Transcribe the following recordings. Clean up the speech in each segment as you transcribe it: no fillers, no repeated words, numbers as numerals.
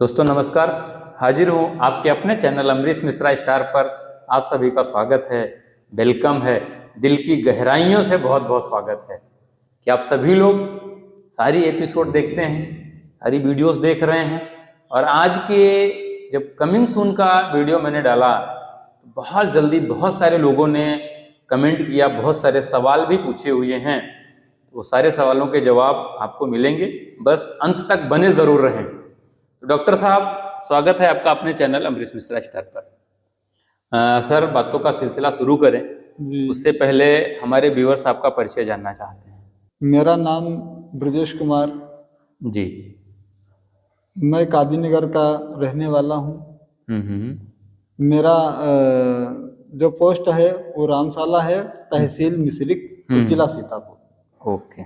दोस्तों नमस्कार। हाजिर हूँ आपके अपने चैनल अमरीश मिश्रा स्टार पर। आप सभी का स्वागत है, वेलकम है, दिल की गहराइयों से बहुत बहुत स्वागत है कि आप सभी लोग सारी एपिसोड देखते हैं, सारी वीडियोस देख रहे हैं। और आज के जब कमिंग सून का वीडियो मैंने डाला, बहुत जल्दी बहुत सारे लोगों ने कमेंट किया, बहुत सारे सवाल भी पूछे हुए हैं। वो सारे सवालों के जवाब आपको मिलेंगे, बस अंत तक बने ज़रूर रहें। तो डॉक्टर साहब, स्वागत है आपका अपने चैनल अमरीश मिश्रा स्टार पर। सर, बातों का सिलसिला शुरू करें जी। उससे पहले हमारे व्यूअर्स आपका परिचय जानना चाहते हैं। मेरा नाम ब्रजेश कुमार, जी। मैं कादीनगर का रहने वाला हूँ। हम्म। मेरा जो पोस्ट है वो रामशाला है, तहसील मिश्रिक, जिला सीतापुर। ओके।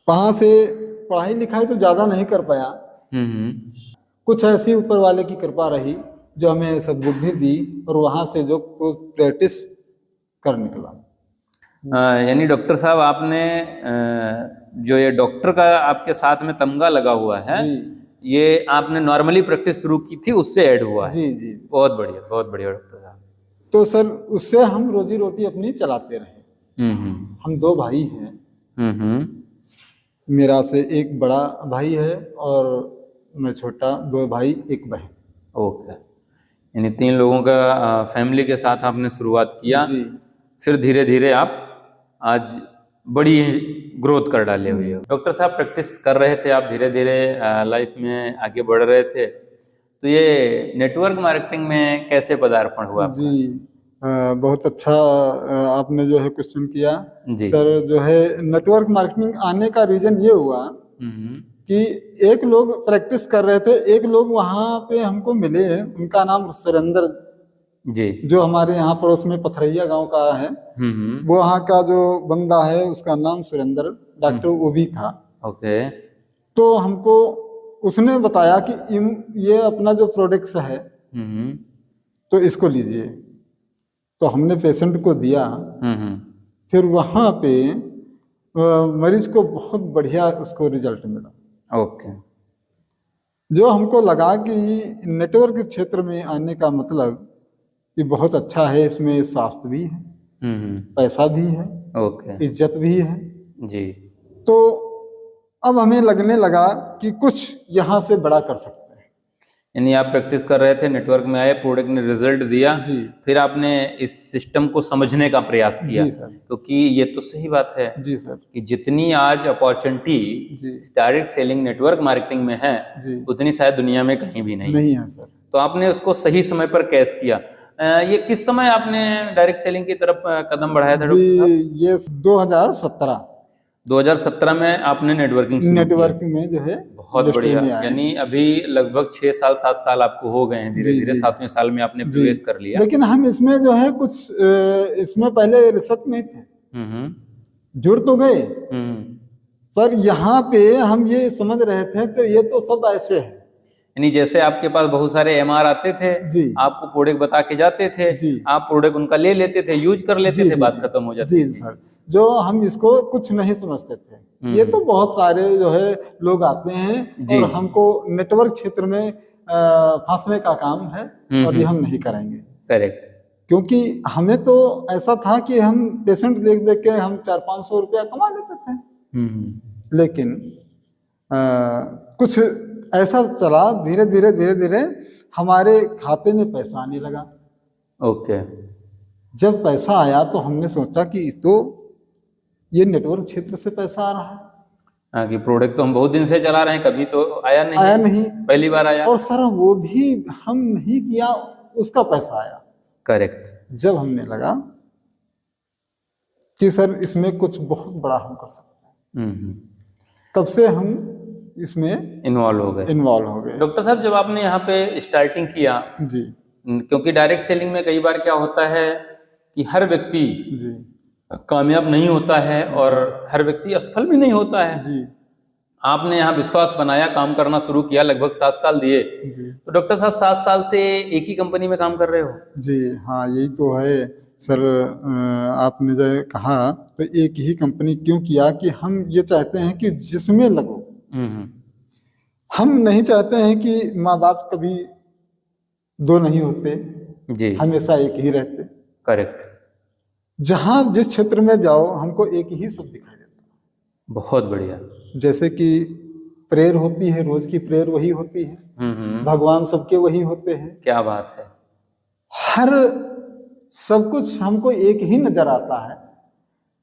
वहाँ से पढ़ाई लिखाई तो ज़्यादा नहीं कर पाया। कुछ ऐसी ऊपर वाले की कृपा रही जो हमें सद्बुद्धि दी और वहाँ से जो प्रैक्टिस कर निकला। यानी डॉक्टर साहब, आपने जो ये डॉक्टर का आपके साथ में तमगा लगा हुआ है, जी, ये आपने नॉर्मली प्रैक्टिस शुरू की थी, उससे ऐड हुआ है? जी जी। बहुत बढ़िया, बहुत बढ़िया डॉक्टर साहब। तो सर, उससे हम रोजी रोटी अपनी चलाते रहे। हम दो भाई हैं। मेरा से एक बड़ा भाई है और मैं छोटा, दो भाई एक बहन। ओके। यानी 3 लोगों का फैमिली के साथ आपने शुरुआत किया, जी। फिर धीरे धीरे आप आज बड़ी ग्रोथ कर डाले हुए हो। डॉक्टर साहब, प्रैक्टिस कर रहे थे आप, धीरे धीरे लाइफ में आगे बढ़ रहे थे, तो ये नेटवर्क मार्केटिंग में कैसे पदार्पण हुआ आपका? जी, बहुत अच्छा आपने जो है क्वेश्चन किया। जी। सर, जो है नेटवर्क मार्केटिंग आने का रीजन ये हुआ कि एक लोग प्रैक्टिस कर रहे थे, एक लोग वहाँ पे हमको मिले, उनका नाम सुरेंद्र जी। जो हमारे यहाँ पड़ोस में पथरैया गांव का है। वो वहाँ का जो बंदा है उसका नाम सुरेंद्र डॉक्टर वो भी था। ओके। तो हमको उसने बताया कि ये अपना जो प्रोडक्ट्स है तो इसको लीजिए। तो हमने पेशेंट को दिया। फिर वहाँ पे मरीज को बहुत बढ़िया उसको रिजल्ट मिला। ओके। जो हमको लगा कि नेटवर्क क्षेत्र में आने का मतलब ये बहुत अच्छा है, इसमें स्वास्थ्य भी है, पैसा भी है, ओके। इज्जत भी है। जी। तो अब हमें लगने लगा कि कुछ यहाँ से बड़ा कर सकते हैं। यानी आप प्रैक्टिस कर रहे थे, नेटवर्क में आए, प्रोडक्ट ने रिजल्ट दिया। जी। फिर आपने इस सिस्टम को समझने का प्रयास किया। जी सर। क्योंकि ये तो सही बात है। जी सर। कि जितनी आज opportunity direct selling network marketing में है, उतनी शायद दुनिया में कहीं भी नहीं है सर। तो आपने उसको सही समय पर कैच किया। ये किस समय आपने डायरेक्ट सेलिंग की तरफ कदम बढ़ाया था? जी, ये 2017 में आपने नेटवर्किंग में जो है बहुत बढ़िया। यानी अभी लगभग 6 साल 7 साल आपको हो गए हैं, धीरे धीरे 7वें साल में आपने प्रवेश कर लिया। लेकिन हम इसमें जो है कुछ इसमें पहले रिसर्च नहीं थे, जुड़ तो गए, पर यहाँ पे हम ये समझ रहे थे तो ये तो सब ऐसे है। यानी जैसे आपके पास बहुत सारे एमआर आते थे, आपको प्रोडक्ट बता के जाते थे, आप प्रोडक्ट उनका ले लेते थे, यूज कर लेते थे, बात खत्म हो जाती थी। सर, जो हम इसको कुछ नहीं समझते थे। ये तो बहुत सारे जो है लोग आते हैं और हमको नेटवर्क क्षेत्र में फंसने का काम है और ये हम नहीं करेंगे। करेक्ट। क्योंकि हमें तो ऐसा था कि हम पेशेंट देख देख के हम 400-500 रुपया कमा लेते थे। लेकिन कुछ ऐसा चला, धीरे धीरे हमारे खाते में पैसा आने लगा। ओके। जब पैसा आया तो हमने सोचा कि तो ये नेटवर्क क्षेत्र से पैसा आ रहा है। कि प्रोडक्ट तो हम बहुत दिन से चला रहे हैं, कभी तो आया नहीं, पहली बार आया। और सर, वो भी हम नहीं किया, उसका पैसा आया। करेक्ट। जब हमने लगा कि सर इसमें कुछ बहुत बड़ा हम कर सकते हैं, तब से हम इसमें इन्वॉल्व हो गए। डॉक्टर साहब, जब आपने यहाँ पे स्टार्टिंग किया, क्योंकि डायरेक्ट सेलिंग में कई बार क्या होता है कि हर व्यक्ति कामयाब नहीं होता है और हर व्यक्ति असफल भी नहीं होता है। आपने यहाँ विश्वास बनाया, काम करना शुरू किया, लगभग 7 साल दिए। तो डॉक्टर साहब, 7 साल से एक ही कंपनी में काम कर रहे हो? जी हाँ, यही तो है सर। आपने जो कहा तो एक ही कंपनी क्यों किया कि हम ये चाहते हैं कि जिसमें लगो हम नहीं चाहते हैं कि माँ बाप कभी दो नहीं होते, जी, हमेशा एक ही रहते। करेक्ट, जहाँ जिस क्षेत्र में जाओ हमको एक ही सब दिखाई देता बहुत बढ़िया। है। जैसे कि प्रेयर होती है, रोज की प्रेयर वही होती है, भगवान सबके वही होते हैं, क्या बात है। हर सब कुछ हमको एक ही नजर आता है,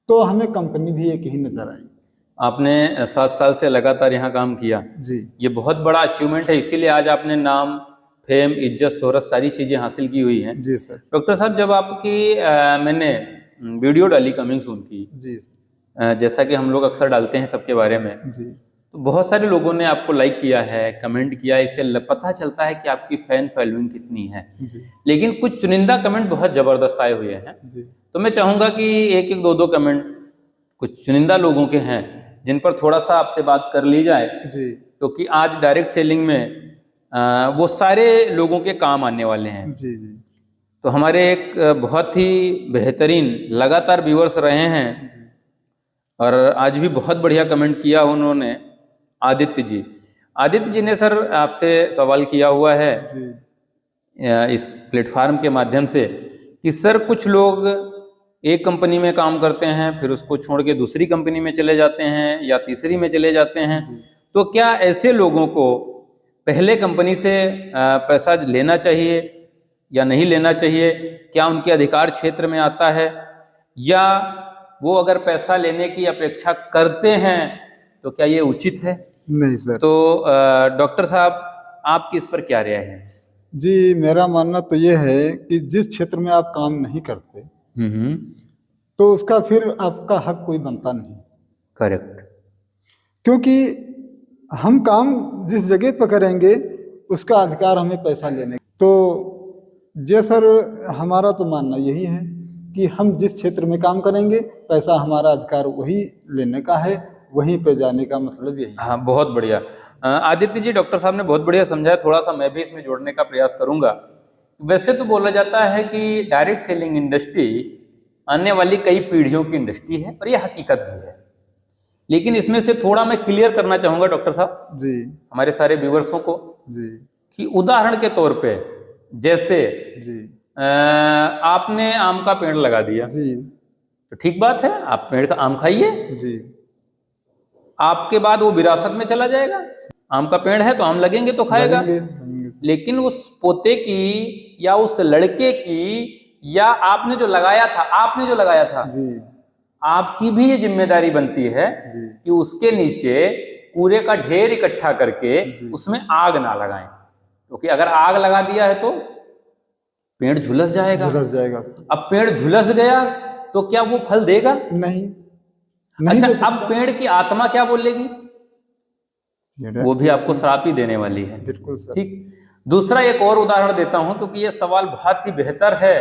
तो हमें कंपनी भी एक ही नजर आई। आपने 7 साल से लगातार यहाँ काम किया, जी ये बहुत बड़ा अचीवमेंट है, इसीलिए आज आपने नाम, फेम, इज्जत, शोहरत सारी चीज़ें हासिल की हुई हैं। जी सर। डॉक्टर साहब, जब आपकी मैंने वीडियो डाली कमिंग सून की, जी जैसा कि हम लोग अक्सर डालते हैं सबके बारे में, जी तो बहुत सारे लोगों ने आपको लाइक किया है, कमेंट किया है, इससे पता चलता है कि आपकी फैन फॉलोइंग कितनी है। जी लेकिन कुछ चुनिंदा कमेंट बहुत ज़बरदस्त आए हुए हैं, जी तो मैं चाहूँगा कि एक एक दो दो कमेंट कुछ चुनिंदा लोगों के हैं जिन पर थोड़ा सा आपसे बात कर ली जाए, जी क्योंकि आज डायरेक्ट सेलिंग में वो सारे लोगों के काम आने वाले हैं। जी जी तो हमारे एक बहुत ही बेहतरीन लगातार व्यूअर्स रहे हैं, और आज भी बहुत बढ़िया कमेंट किया उन्होंने, आदित्य जी। आदित्य जी ने सर आपसे सवाल किया हुआ है जी इस प्लेटफार्म के माध्यम से कि सर कुछ लोग एक कंपनी में काम करते हैं, फिर उसको छोड़ के दूसरी कंपनी में चले जाते हैं या तीसरी में चले जाते हैं, तो क्या ऐसे लोगों को पहले कंपनी से पैसा लेना चाहिए या नहीं लेना चाहिए? क्या उनके अधिकार क्षेत्र में आता है, या वो अगर पैसा लेने की अपेक्षा करते हैं तो क्या ये उचित है? नहीं सर। तो डॉक्टर साहब, आपकी इस पर क्या राय है? जी मेरा मानना तो ये है कि जिस क्षेत्र में आप काम नहीं करते तो उसका फिर आपका हक कोई बनता नहीं। करेक्ट। क्योंकि हम काम जिस जगह पर करेंगे उसका अधिकार हमें पैसा लेने। तो ये सर हमारा तो मानना यही है कि हम जिस क्षेत्र में काम करेंगे पैसा हमारा अधिकार वही लेने का है, वहीं पे जाने का मतलब यही है। हाँ, बहुत बढ़िया आदित्य जी, डॉक्टर साहब ने बहुत बढ़िया समझाया, थोड़ा सा मैं भी इसमें जोड़ने का प्रयास करूंगा। वैसे तो बोला जाता है कि डायरेक्ट सेलिंग इंडस्ट्री आने वाली कई पीढ़ियों की इंडस्ट्री है, और यह हकीकत भी है। लेकिन इसमें से थोड़ा मैं क्लियर करना चाहूंगा डॉक्टर साहब जी हमारे सारे व्यूवर्सों को, जी कि उदाहरण के तौर पे जैसे जी आपने आम का पेड़ लगा दिया, जी तो ठीक बात है, आप पेड़ का आम खाइए, जी आपके बाद वो विरासत में चला जाएगा। आम का पेड़ है तो आम लगेंगे तो खाएगा। लगेंगे। लेकिन उस पोते की या उस लड़के की, या आपने जो लगाया था जी आपकी भी ये जिम्मेदारी बनती है जी कि उसके नीचे कूड़े का ढेर इकट्ठा करके उसमें आग ना लगाएं, क्योंकि अगर आग लगा दिया है तो पेड़ झुलस जाएगा। अब पेड़ झुलस गया तो क्या वो फल देगा? नहीं अच्छा, अब पेड़ की आत्मा क्या बोलेगी? वो भी आपको श्राप ही देने वाली है। बिल्कुल सर। ठीक। दूसरा एक और उदाहरण देता हूं, क्योंकि ये सवाल बहुत ही बेहतर है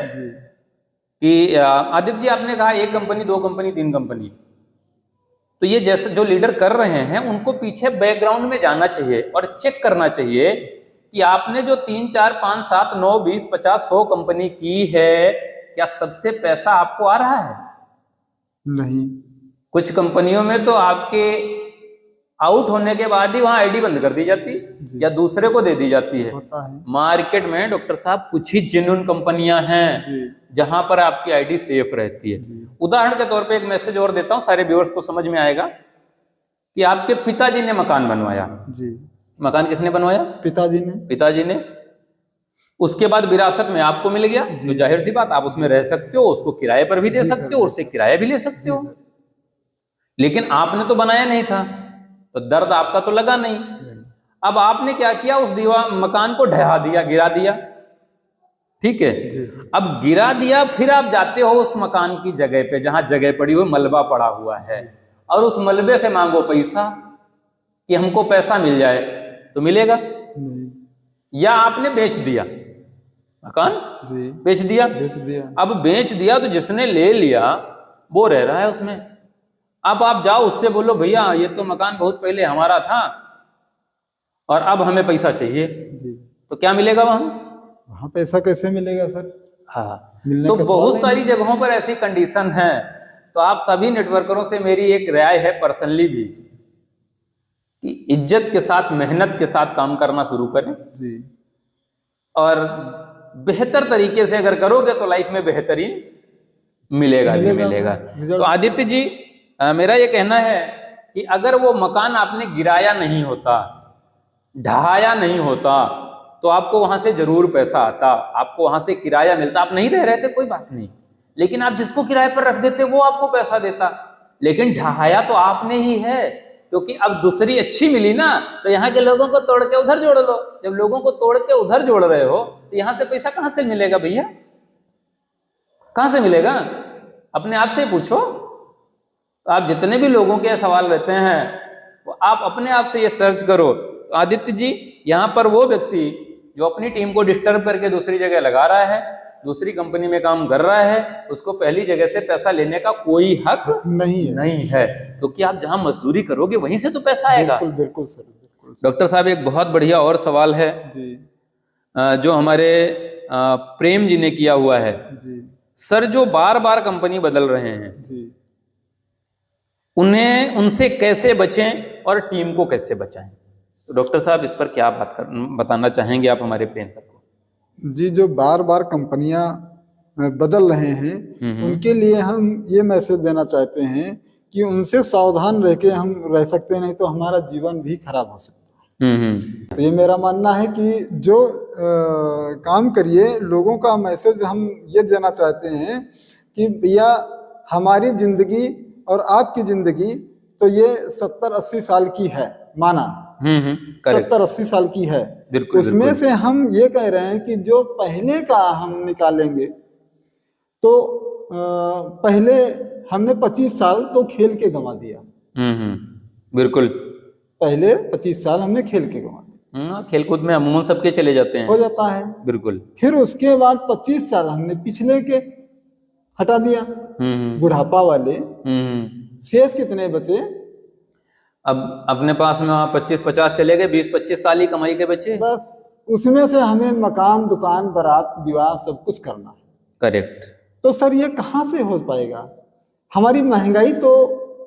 कि आदित्य जी, आपने कहा एक कंपनी, दो कंपनी, तीन कंपनी, तो ये जैसे जो लीडर कर रहे हैं उनको पीछे बैकग्राउंड में जाना चाहिए और चेक करना चाहिए कि आपने जो 3, 4, 5, 7, 9, 20, 50, 100 कंपनी की है, क्या सबसे पैसा आपको आ रहा है? नहीं। कुछ कंपनियों में तो आपके आउट होने के बाद ही वहां आईडी बंद कर दी जाती या दूसरे को दे दी जाती है। मार्केट में डॉक्टर साहब कुछ ही जेन्युइन कंपनियां हैं जहां पर आपकी आईडी सेफ रहती है। उदाहरण के तौर पे एक मैसेज और देता हूं, सारे व्यूअर्स को समझ में आएगा, कि आपके पिताजी ने मकान बनवाया जी। मकान किसने बनवाया? पिताजी ने। उसके बाद विरासत में आपको मिल गया, तो जाहिर सी बात आप उसमें रह सकते हो, उसको किराए पर भी दे सकते हो, उससे किराया भी ले सकते हो। लेकिन आपने तो बनाया नहीं था, तो दर्द आपका तो लगा नहीं। अब आपने क्या किया, उस मकान को ढहा दिया, गिरा दिया। ठीक है, अब गिरा दिया, फिर आप जाते हो उस मकान की जगह पे जहां जगह पड़ी हुई मलबा पड़ा हुआ है, और उस मलबे से मांगो पैसा कि हमको पैसा मिल जाए, तो मिलेगा? या आपने बेच दिया मकान, बेच दिया। अब बेच दिया तो जिसने ले लिया वो रह रहा है उसमें। अब आप जाओ उससे बोलो, भैया ये तो मकान बहुत पहले हमारा था और अब हमें पैसा चाहिए जी। तो क्या मिलेगा वहां पैसा कैसे मिलेगा सर? हाँ, तो बहुत सारी जगहों पर ऐसी कंडीशन है। तो आप सभी नेटवर्करों से मेरी एक राय है, पर्सनली भी, कि इज्जत के साथ, मेहनत के साथ काम करना शुरू करें जी और बेहतर तरीके से अगर करोगे तो लाइफ में बेहतरीन मिलेगा ही मिलेगा। तो आदित्य जी, मेरा ये कहना है कि अगर वो मकान आपने गिराया नहीं होता, ढहाया नहीं होता, तो आपको वहां से जरूर पैसा आता, आपको वहां से किराया मिलता। आप नहीं रह रहे थे कोई बात नहीं, लेकिन आप जिसको किराए पर रख देते वो आपको पैसा देता। लेकिन ढहाया तो आपने ही है, क्योंकि अब दूसरी अच्छी मिली ना, तो यहाँ के लोगों को तोड़ के उधर जोड़ लो। जब लोगों को तोड़ के उधर जोड़ रहे हो तो यहाँ से पैसा कहाँ से मिलेगा भैया? कहाँ से मिलेगा? अपने आप से पूछो। तो आप जितने भी लोगों के सवाल रहते हैं वो आप अपने आप से ये सर्च करो। तो आदित्य जी, यहाँ पर वो व्यक्ति जो अपनी टीम को डिस्टर्ब करके दूसरी जगह लगा रहा है, दूसरी कंपनी में काम कर रहा है, उसको पहली जगह से पैसा लेने का कोई हक नहीं है, क्योंकि आप जहां मजदूरी करोगे वहीं से तो पैसा आएगा। बिल्कुल बिल्कुल सर, बिल्कुल। डॉक्टर साहब, एक बहुत बढ़िया और सवाल है जी, जो हमारे प्रेम जी ने किया हुआ है। जी सर, जो बार बार कंपनी बदल रहे हैं जी, उन्हें, उनसे कैसे बचें और टीम को कैसे बचाएं? तो डॉक्टर साहब, इस पर क्या बताना चाहेंगे आप हमारे प्रेम सर को? जी, जो बार बार कंपनियां बदल रहे हैं उनके लिए हम ये मैसेज देना चाहते हैं कि उनसे सावधान रह के हम रह सकते, नहीं तो हमारा जीवन भी खराब हो सकता है। तो ये मेरा मानना है कि जो काम करिए, लोगों का मैसेज हम ये देना चाहते हैं कि भैया हमारी जिंदगी और आपकी जिंदगी तो ये 70-80 साल की है, माना 70-80 साल की है। उसमें से हम ये कह रहे हैं कि जो पहले का हम निकालेंगे तो पहले हमने 25 साल तो खेल के गंवा दिया। बिल्कुल, पहले 25 साल हमने खेल के गंवा दिया। खेलकूद में अमूमन सबके चले जाते हैं, हो जाता है। बिल्कुल। फिर उसके बाद 25 साल हमने पिछले के हटा दिया, बुढ़ापा वाले। शेष कितने बचे? अब अपने पास में वहाँ 25-50 चले गए, 20-25 साल ही कमाई के बचे। बस उसमें से हमें मकान, दुकान, बारात, विवाह सब कुछ करना है। करेक्ट। तो सर ये कहाँ से हो पाएगा? हमारी महंगाई तो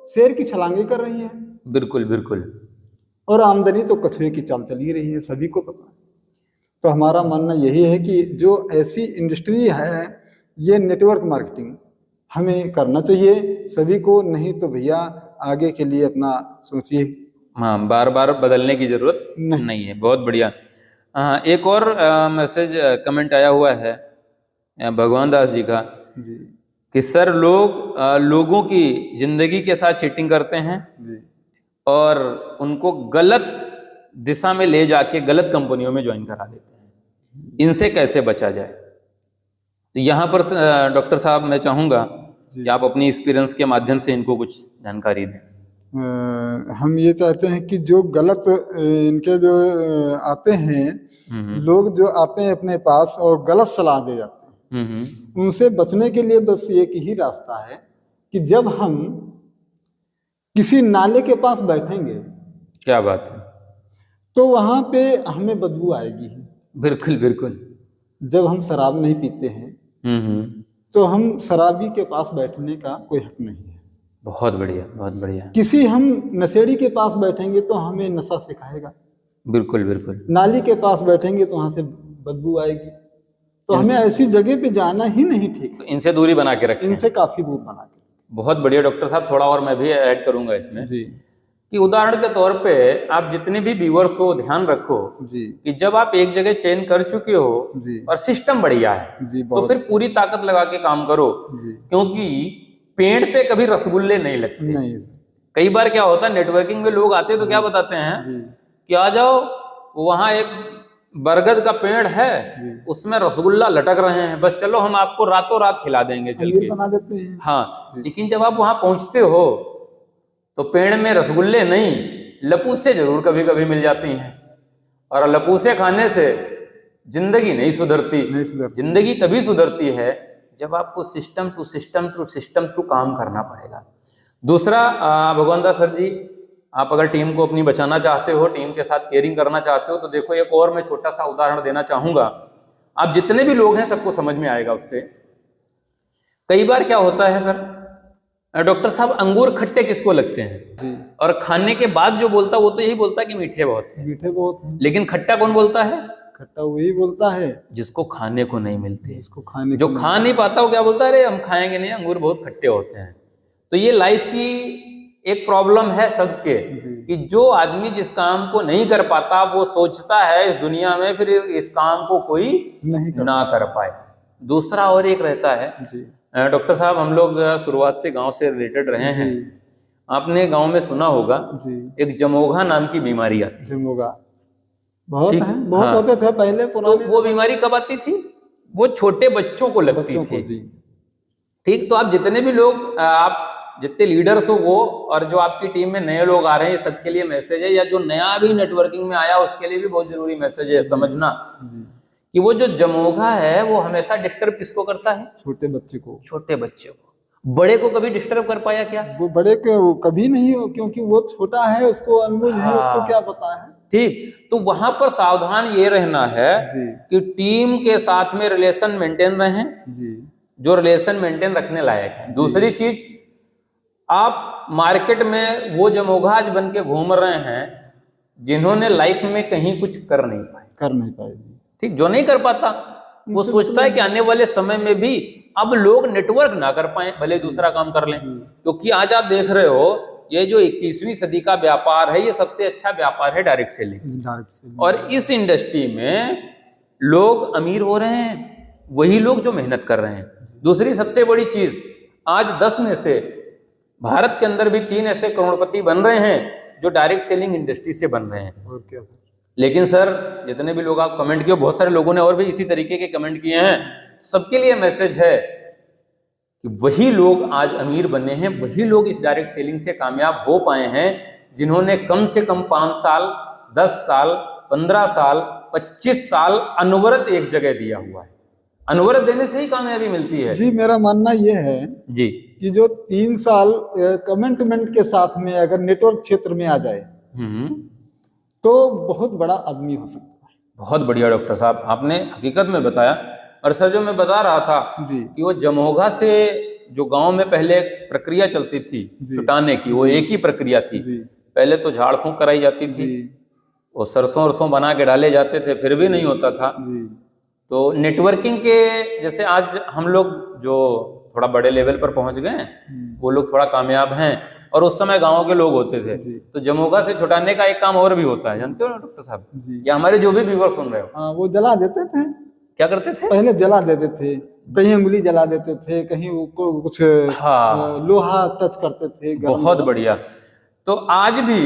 शेर की छलांगे कर रही है। बिल्कुल बिल्कुल। और आमदनी तो कछुए की चाल चली रही है, सभी को पता है। तो हमारा मानना यही है कि जो ऐसी इंडस्ट्री है, ये नेटवर्क मार्केटिंग हमें करना चाहिए सभी को, नहीं तो भैया आगे के लिए अपना सोचिए। हाँ, बार बार बदलने की जरूरत नहीं है। बहुत बढ़िया। एक और मैसेज कमेंट आया हुआ है भगवान दास जी का कि सर लोगों की जिंदगी के साथ चीटिंग करते हैं और उनको गलत दिशा में ले जाके गलत कंपनियों में ज्वाइन करा देते हैं, इनसे कैसे बचा जाए? तो यहाँ पर डॉक्टर साहब मैं चाहूँगा कि आप अपनी एक्सपीरियंस के माध्यम से इनको कुछ जानकारी दें। हम ये चाहते हैं कि जो गलत इनके जो आते हैं लोग, जो आते हैं अपने पास और गलत सलाह दे जाते हैं, उनसे बचने के लिए बस एक ही रास्ता है कि जब हम किसी नाले के पास बैठेंगे, क्या बात है, तो वहां पे हमें बदबू आएगी। बिल्कुल बिल्कुल। जब हम शराब नहीं पीते हैं तो हम शराबी के पास बैठने का कोई हक नहीं है। बहुत बढ़िया, बहुत बढ़िया। किसी हम नशेड़ी के पास बैठेंगे तो हमें नशा सिखाएगा। बिल्कुल बिल्कुल। नाली के पास बैठेंगे तो वहां से बदबू आएगी। तो हमें ऐसी जगह पे जाना ही नहीं ठीक। तो इनसे दूरी बना के रखें, इनसे काफी दूर बना के। बहुत बढ़िया डॉक्टर साहब। थोड़ा और मैं भी ऐड करूंगा इसमें जी, कि उदाहरण के तौर पे आप जितने भी व्यूअर्स हो ध्यान रखो जी कि जब आप एक जगह चयन कर चुके हो जी, और सिस्टम बढ़िया है जी, तो फिर पूरी ताकत लगा के काम करो जी, क्योंकि पेड़ पे कभी रसगुल्ले नहीं लगते। नहीं। कई बार क्या होता है, नेटवर्किंग में लोग आते तो क्या बताते हैं कि आ जाओ, वहां एक बरगद का पेड़ है, उसमें रसगुल्ला लटक रहे हैं, बस चलो हम आपको रातों रात खिला देंगे, चल के बना देते हैं। हाँ, लेकिन जब आप वहां पहुंचते हो तो पेड़ में रसगुल्ले नहीं, लपूसे जरूर कभी कभी मिल जाती हैं, और लपूसे खाने से जिंदगी नहीं सुधरती। जिंदगी तभी सुधरती है जब आपको सिस्टम टू काम करना पड़ेगा। दूसरा, भगवान दास सर जी, आप अगर टीम को अपनी बचाना चाहते हो, टीम के साथ केयरिंग करना चाहते हो, तो देखो एक और मैं छोटा सा उदाहरण देना चाहूंगा। आप जितने भी लोग हैं सबको समझ में आएगा उससे। कई बार क्या होता है सर, डॉक्टर साहब अंगूर खट्टे किसको लगते हैं? जी। और खाने के बाद जो बोलता वो तो यही बोलता है कि मीठे बहुत हैं। मीठे बहुत हैं। लेकिन खट्टा कौन बोलता है? खट्टा वही बोलता है जिसको खाने को नहीं मिलते। जिसको खाने जो को खा नहीं पाता वो क्या बोलता है? अरे हम खाएंगे नहीं, अंगूर बहुत खट्टे होते हैं। तो ये लाइफ की एक प्रॉब्लम है सबके कि जो आदमी जिस काम को नहीं कर पाता वो सोचता है इस दुनिया में फिर इस काम को कोई नहीं ना कर पाए। दूसरा और एक रहता है जी। डॉक्टर साहब, हम लोग शुरुआत से गांव से रिलेटेड रहे हैं। आपने गांव में सुना होगा जी। एक जमोगा नाम की बीमारी आती है। जमोगा बहुत ठीक, है, बहुत हाँ। होते थे पहले पुराने। तो वो बीमारी कब आती थी? वो छोटे बच्चों को लगती थी। जी। ठीक, तो आप जितने भी लोग, आप जितने लीडर्स हो वो, और जो आपकी टीम में नए लोग आ रहे हैं, ये सबके लिए मैसेज है, या जो नया भी नेटवर्किंग में आया उसके लिए भी बहुत जरूरी मैसेज है समझना कि वो जो जमोगा है वो हमेशा डिस्टर्ब किसको करता है? छोटे बच्चे को। छोटे बच्चे को। बड़े को कभी डिस्टर्ब कर पाया क्या? वो बड़े को कभी नहीं हो, क्योंकि वो छोटा है, उसको अनुभव है, उसको क्या पता है। ठीक, तो वहां पर सावधान ये रहना है कि टीम के साथ में रिलेशन मेंटेन रहें जी, जो रिलेशन मेंटेन रखने लायक है। दूसरी चीज, आप मार्केट में वो जमोगाज बन के घूम रहे हैं जिन्होंने लाइफ में कहीं कुछ कर नहीं पाए। ठीक, जो नहीं कर पाता वो सोचता है कि आने वाले समय में भी अब लोग नेटवर्क ना कर पाए, भले दूसरा काम कर लें। क्योंकि आज आप देख रहे हो ये जो 21वीं सदी का व्यापार है, ये सबसे अच्छा व्यापार है डायरेक्ट सेलिंग। और इस इंडस्ट्री में लोग अमीर हो रहे हैं, वही लोग जो मेहनत कर रहे हैं। दूसरी सबसे बड़ी चीज, आज 10 में से भारत के अंदर भी 3 ऐसे करोड़पति बन रहे हैं जो डायरेक्ट सेलिंग इंडस्ट्री से बन रहे हैं। और क्या? लेकिन सर, जितने भी लोग आप कमेंट किए, बहुत सारे लोगों ने और भी इसी तरीके के कमेंट किए हैं, सबके लिए मैसेज है कि वही लोग आज अमीर बने हैं, वही लोग इस डायरेक्ट सेलिंग से कामयाब हो पाए हैं जिन्होंने कम से कम 5 साल, 10 साल, 15 साल, 25 साल अनवरत एक जगह दिया हुआ है। अनवरत देने से ही कामयाबी मिलती है जी। मेरा मानना यह है जी कि जो 3 साल कमिटमेंट के साथ में अगर नेटवर्क क्षेत्र में आ जाए तो बहुत बड़ा आदमी हो सकता है। बहुत बढ़िया डॉक्टर साहब, आपने हकीकत में बताया। और सर, जो मैं बता रहा था कि वो जमोगा से जो गांव में पहले एक प्रक्रिया चलती थी छुटाने की, वो एक ही प्रक्रिया थी। पहले तो झाड़ फूंक कराई जाती थी, वो सरसों बना के डाले जाते थे, फिर भी नहीं होता था। तो नेटवर्किंग के जैसे आज हम लोग जो थोड़ा बड़े लेवल पर पहुंच गए हैं, वो लोग थोड़ा कामयाब हैं, और उस समय गांव के लोग होते थे। तो जमोगा से छुटाने का एक काम और भी होता है, जानते हो ना डॉक्टर साहब? या हमारे जो भी व्यूअर सुन रहे हो, वो जला देते थे। क्या करते थे? पहले जला देते थे, कहीं उंगली जला देते थे, कहीं कुछ लोहा टच करते थे। बहुत बढ़िया। तो आज भी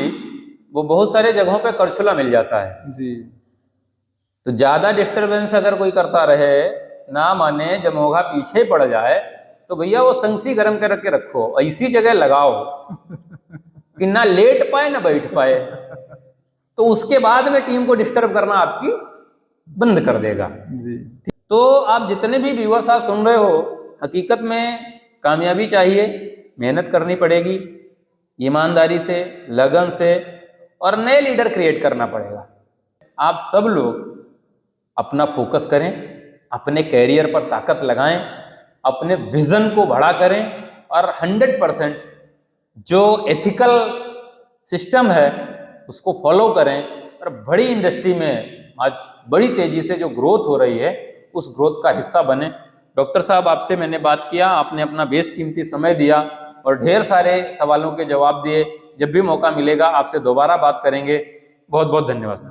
वो बहुत सारे जगहों पे करछुला मिल जाता है जी। तो ज्यादा डिस्टरबेंस अगर कोई करता रहे, ना माने जमोगा पीछे पड़ जाए, तो भैया वो संगसी गर्म करके रखो, ऐसी जगह लगाओ कि ना लेट पाए ना बैठ पाए, तो उसके बाद में टीम को डिस्टर्ब करना आपकी बंद कर देगा जी। तो आप जितने भी व्यूअर्स आप सुन रहे हो, हकीकत में कामयाबी चाहिए, मेहनत करनी पड़ेगी, ईमानदारी से, लगन से, और नए लीडर क्रिएट करना पड़ेगा। आप सब लोग अपना फोकस करें, अपने कैरियर पर ताकत लगाएं, अपने विजन को बड़ा करें, और 100% जो एथिकल सिस्टम है उसको फॉलो करें, और बड़ी इंडस्ट्री में आज बड़ी तेजी से जो ग्रोथ हो रही है उस ग्रोथ का हिस्सा बने। डॉक्टर साहब, आपसे मैंने बात किया, आपने अपना बेशकीमती समय दिया और ढेर सारे सवालों के जवाब दिए। जब भी मौका मिलेगा आपसे दोबारा बात करेंगे। बहुत बहुत धन्यवाद सर।